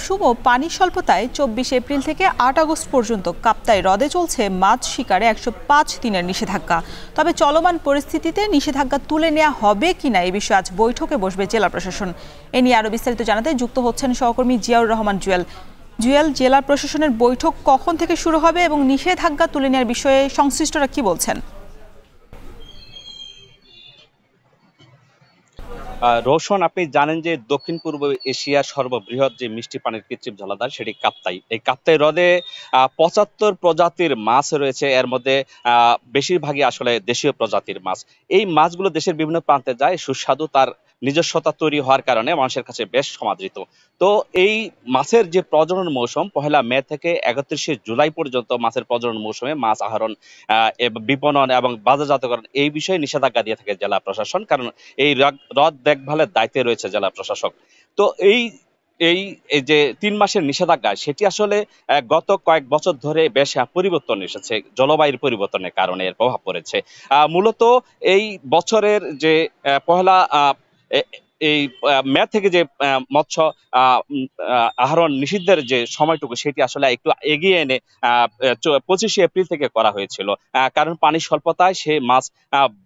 শুভ পানি স্বল্পতায় ২৪ এপ্রিল থেকে ৮ আগস্ট পর্যন্ত কাপ্তাই হ্রদে চলছে মাছ শিকারে ১০৫ দিনের নিষেধাজ্ঞা। তবে চলমান পরিস্থিতিতে নিষেধাজ্ঞা তুলে নেওয়া হবে কিনা এ বিষয়ে আজ বৈঠকে বসবে জেলা প্রশাসন। এ নিয়ে আরও বিস্তারিত জানাতে যুক্ত হচ্ছেন সহকর্মী জিয়াউর রহমান জুয়েল। জুয়েল, জেলা প্রশাসনের বৈঠক কখন থেকে শুরু হবে এবং নিষেধাজ্ঞা তুলে নেওয়ার বিষয়ে সংশ্লিষ্টরা কি বলছেন? রোশন, আপনি জানেন যে দক্ষিণ পূর্ব এশিয়ার সর্ববৃহৎ যে মিষ্টি পানির কৃত্রিম জলাধার সেটি কাপ্তাই। এই কাপ্তাই হ্রদে ৭৫ প্রজাতির মাছ রয়েছে। এর মধ্যে বেশিরভাগই আসলে দেশীয় প্রজাতির মাছ। এই মাছগুলো দেশের বিভিন্ন প্রান্তে যায়, সুস্বাদু, তার নিজস্বতা তৈরি হওয়ার কারণে মানুষের কাছে বেশ সমাদৃত। তো এই মাছের যে প্রজনন মৌসুম ১লা মে থেকে ৩১শে জুলাই পর্যন্ত মাছের প্রজনন মৌসুমে মাছ আহরণ, বিপণন এবং বাজারজাতকরণ এই বিষয়ে নিষেধাজ্ঞা দিয়ে থাকে জেলা প্রশাসন, কারণ এই হ্রদ দেখভালের দায়িত্বে রয়েছে জেলা প্রশাসক। তো এই এই এই যে ৩ মাসের নিষেধাজ্ঞা সেটি আসলে গত কয়েক বছর ধরে বেশ পরিবর্তন এসেছে, জলবায়ুর পরিবর্তনের কারণে এর প্রভাব পড়েছে। মূলত এই বছরের যে পহেলা এই মে থেকে যে মৎস্য আহরণ নিষিদ্ধের যে সময়টুকু সেটি আসলে একটু এগিয়ে এনে ২৫শে এপ্রিল থেকে করা হয়েছিল, কারণ পানি স্বল্পতায় সে মাছ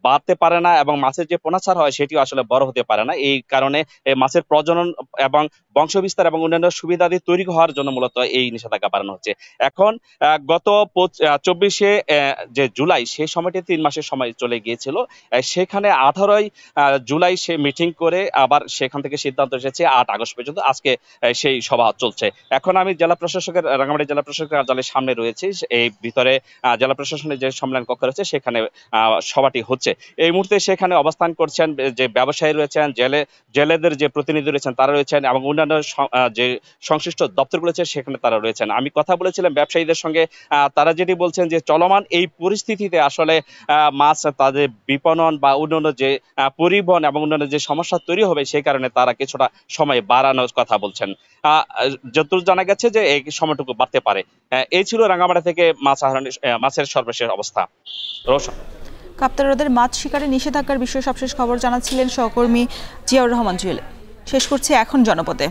বাড়তে পারে না এবং মাছের যে পোনাচার হয় সেটিও আসলে বড় হতে পারে না। এই কারণে মাছের প্রজনন এবং বংশবিস্তার এবং অন্যান্য সুবিধাদি তৈরি হওয়ার জন্য মূলত এই নিষেধাজ্ঞা বাড়ানো হচ্ছে। এখন গত ২৪শে যে জুলাই সেই সময়টি ৩ মাসের সময় চলে গিয়েছিল, সেখানে ১৮ই জুলাই সে মিটিং করে আবার সেখান থেকে সিদ্ধান্ত এসেছে ৮ আগস্ট পর্যন্ত আজকে সেই সভা চলছে। এখন আমি রাঙ্গামাটি জেলা প্রশাসকের কার্যালয়ের সামনে রয়েছি। এই ভিতরে জেলা প্রশাসনের যে সম্মেলন কক্ষ রয়েছে সেখানে সভাটি হচ্ছে। এই মুহূর্তে সেখানে অবস্থান করছেন যে ব্যবসায়ী রয়েছেন, জেলেদের যে প্রতিনিধি রয়েছেন তারা রয়েছেন এবং অন্যান্য যে সংশ্লিষ্ট দপ্তরগুলো রয়েছে সেখানে তারা রয়েছেন। আমি কথা বলেছিলাম ব্যবসায়ীদের সঙ্গে, তারা যেটি বলছেন যে চলমান এই পরিস্থিতিতে আসলে মাছ তাদের বিপণন বা অন্যান্য যে পরিবহন এবং অন্যান্য যে সমস্যা তৈরি হবে সেই কারণে তারা কিছুটা সময় বাড়ানোর কথা বলছেন। যতদূর জানা গেছে যে এই সময়টুকু বাড়তে পারে। এই ছিল রাঙ্গামাটি থেকে মাছের সর্বশেষ অবস্থা। রোশন, কাপ্তাই হ্রদের মাছ শিকারে নিষেধাজ্ঞার বিষয়ে সবশেষ খবর জানাচ্ছিলেন সহকর্মী জিয়াউর রহমান জুয়েল। শেষ করছি এখন জনপদে।